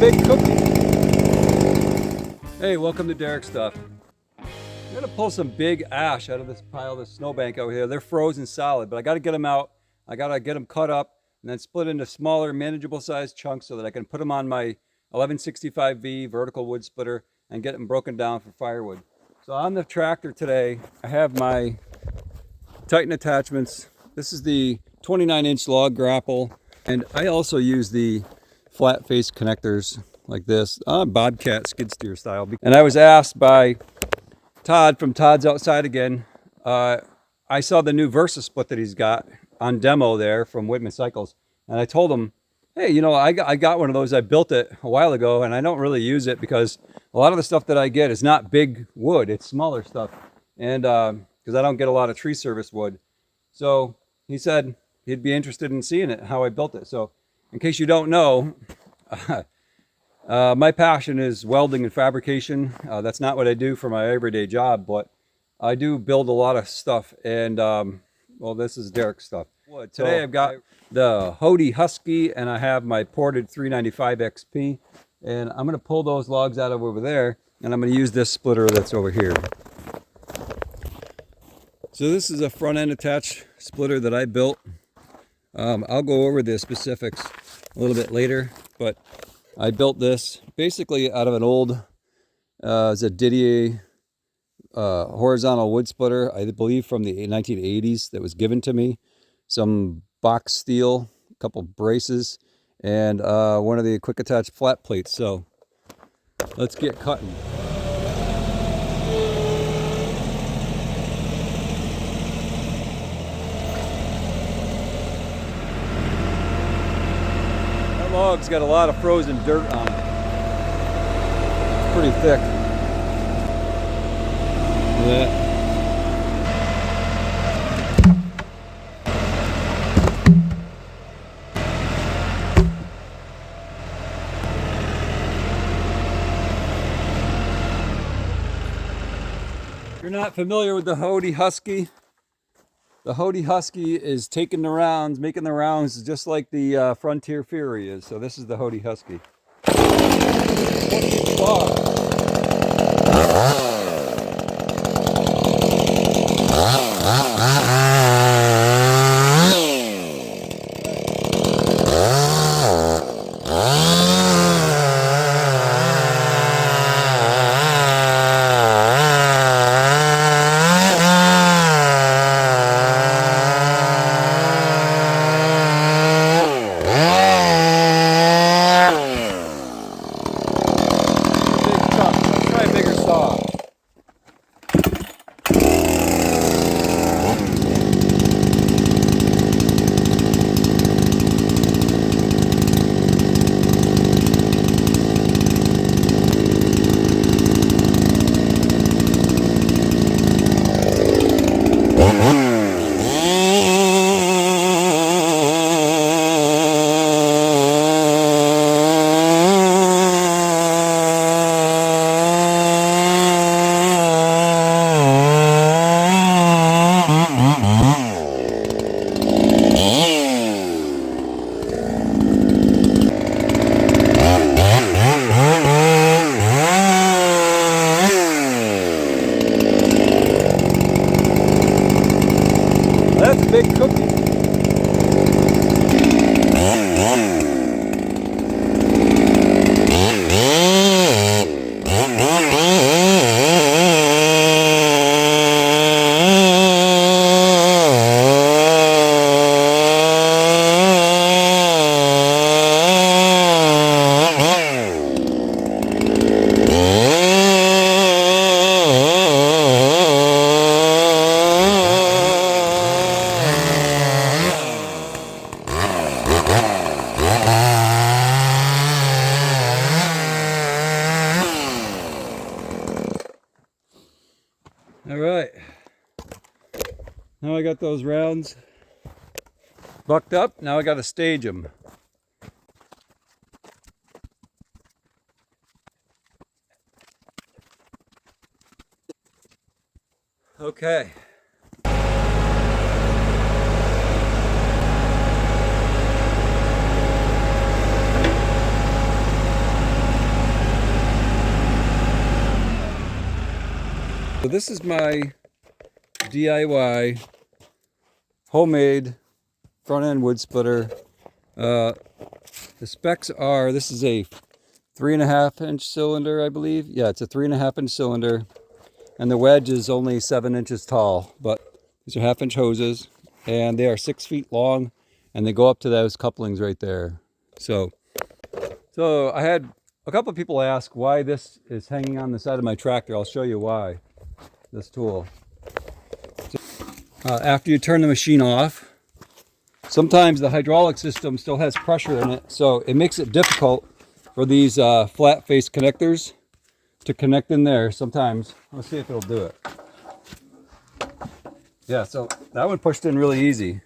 big cookie. Hey, welcome to Derek Stuff. I'm gonna pull some big ash out of this pile, this snowbank out here. They're frozen solid, but I gotta get them out. I gotta get them cut up and then split into smaller, manageable sized chunks so that I can put them on my 1165V vertical wood splitter and get them broken down for firewood. So on the tractor today, I have my Titan attachments. This is the 29-inch log grapple, and I also use the flat face connectors like this, Bobcat Skidsteer style. And I was asked by Todd from Todd's Outside Again, I saw the new Versa split that he's got on demo there from Whitman Cycles, and I told him, hey, you know, I got one of those. I built it a while ago, and I don't really use it because a lot of the stuff that I get is not big wood, it's smaller stuff, and because I don't get a lot of tree service wood. So he said he'd be interested in seeing it, how I built it. So in case you don't know, my passion is welding and fabrication. That's not what I do for my everyday job, but I do build a lot of stuff. And well, this is Derek's stuff. Today I've got the Hoad Husky, and I have my ported 395 XP. And I'm going to pull those logs out of over there, and I'm going to use this splitter that's over here. So this is a front end attached splitter that I built. I'll go over the specifics a little bit later, but I built this basically out of an old it's a Didier horizontal wood splitter, I believe from the 1980s, that was given to me. Some box steel, a couple braces, and one of the quick attach flat plates. So let's get cutting. That log's got a lot of frozen dirt on it. It's pretty thick. Look at that. If you're not familiar with the Hoad Husky, the Hoad Husky is taking the rounds, making the rounds just like the Frontier Fury is. So this is the Hoad Husky. That's a big cookie. All right, now I got those rounds bucked up. Now I got to stage them. Okay. this is my DIY homemade front end wood splitter. The specs are, this is a 3.5 inch cylinder, I believe. Yeah, it's a 3.5 inch cylinder, and the wedge is only 7 inches tall, but these are 1/2 inch hoses, and they are 6 feet long, and they go up to those couplings right there. So I had a couple of people ask why this is hanging on the side of my tractor. I'll show you why, this tool. After you turn the machine off, sometimes the hydraulic system still has pressure in it, so it makes it difficult for these flat face connectors to connect in there sometimes. Let's see if it'll do it. Yeah, so that one pushed in really easy.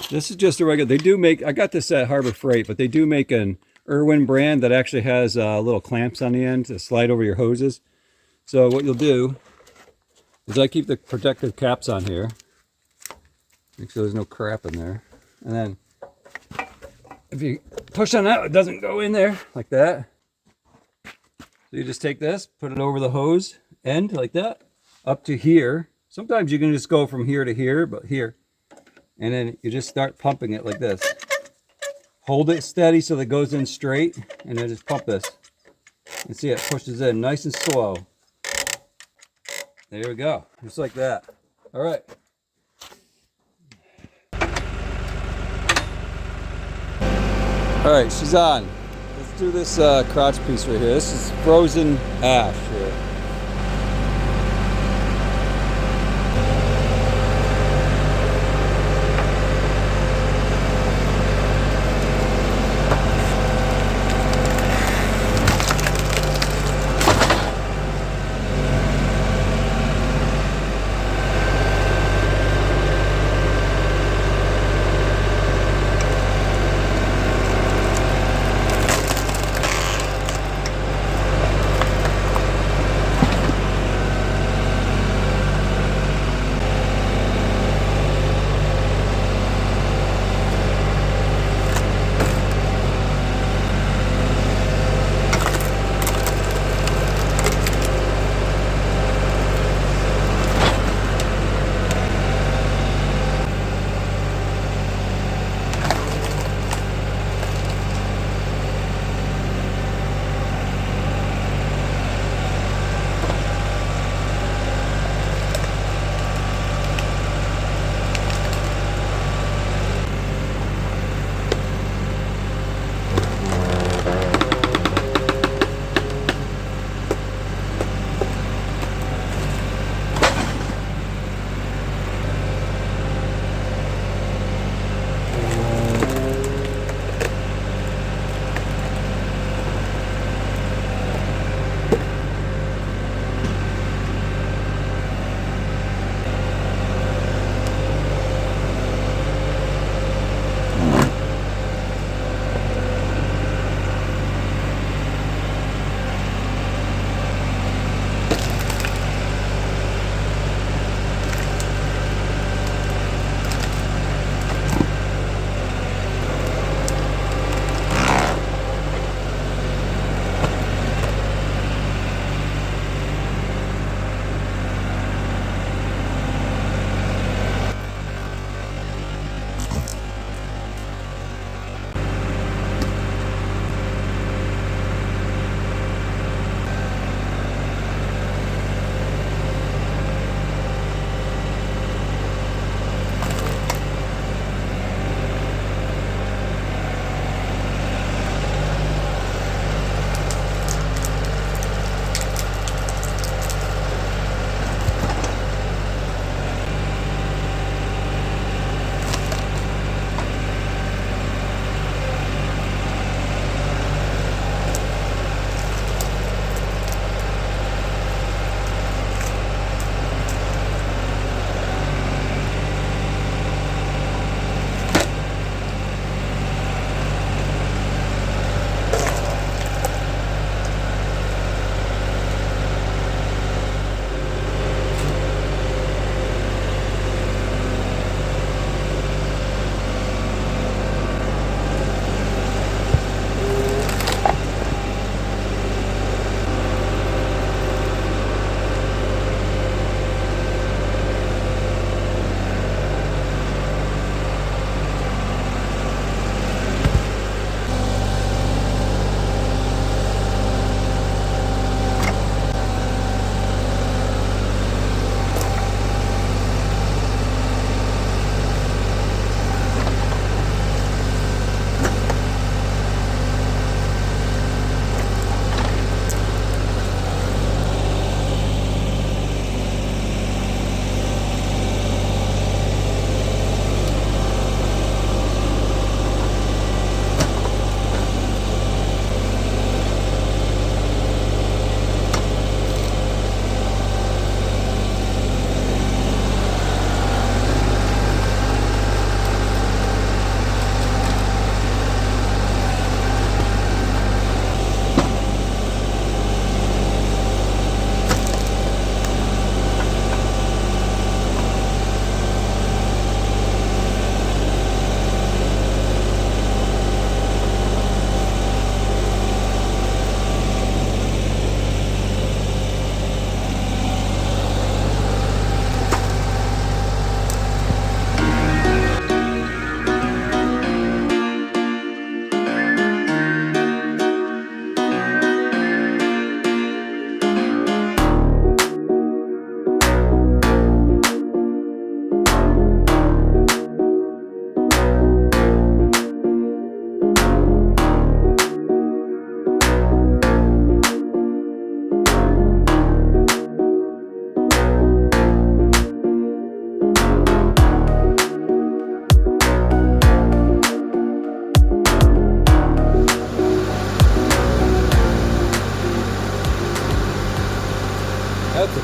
This is just a regular, they do make, I got this at Harbor Freight, but they do make an Irwin brand that actually has little clamps on the end to slide over your hoses. So what you'll do is I keep the protective caps on here. Make sure there's no crap in there. And then if you push on that, it doesn't go in there like that. So you just take this, put it over the hose end like that, up to here. Sometimes you can just go from here to here, but here. And then you just start pumping it like this. Hold it steady so that it goes in straight, and then just pump this. And see, it pushes in nice and slow. There we go, just like that. All right. All right, she's on. Let's do this crotch piece right here. This is frozen ash here.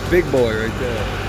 big boy right there.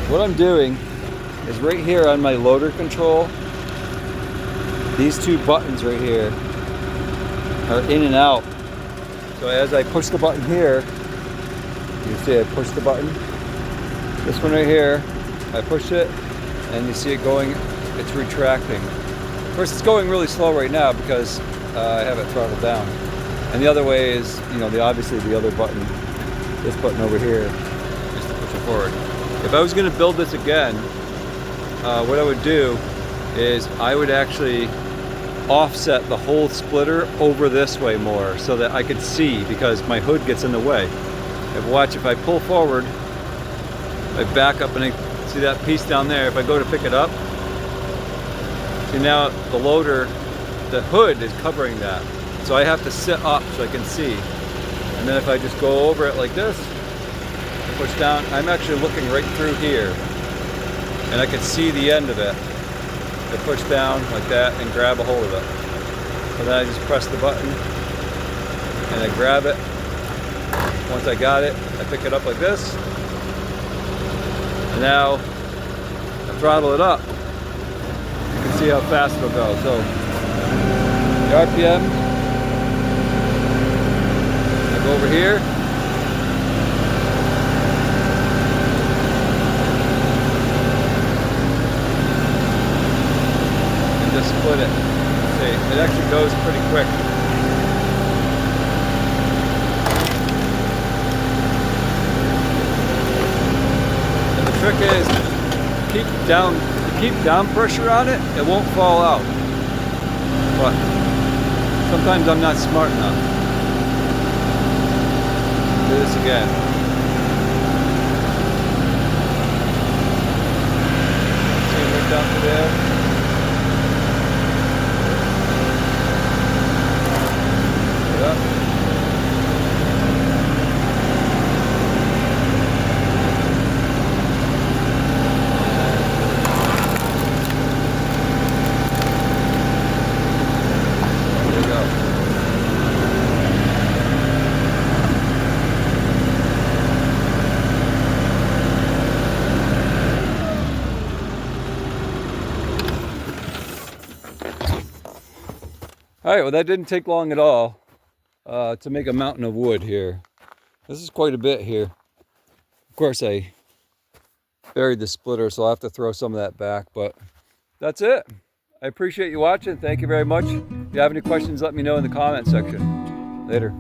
What I'm doing is right here on my loader control, these two buttons right here are in and out. So as I push the button here, you see I push the button. This one right here, I push it and you see it going, it's retracting. Of course it's going really slow right now because I have it throttled down. And the other way is, you know, obviously the other button, this button over here, is to push it forward. If I was going to build this again, what I would do is I would actually offset the whole splitter over this way more so that I could see, because my hood gets in the way. If watch, if I pull forward, I back up and I see that piece down there. If I go to pick it up, see now the loader, the hood is covering that. So I have to sit up so I can see. And then if I just go over it like this, push down, I'm actually looking right through here and I can see the end of it. I push down like that and grab a hold of it. So then I just press the button and I grab it. Once I got it, I pick it up like this. And now I throttle it up. You can see how fast it'll go. So the RPM, I go over here. Split it. See, it actually goes pretty quick. And the trick is keep down pressure on it, it won't fall out. But sometimes I'm not smart enough. Do this again. See it right down to there. All right, well that didn't take long at all to make a mountain of wood here. This is quite a bit here. Of course I buried the splitter, so I'll have to throw some of that back, but that's it. I appreciate you watching. Thank you very much. If you have any questions, let me know in the comment section. Later.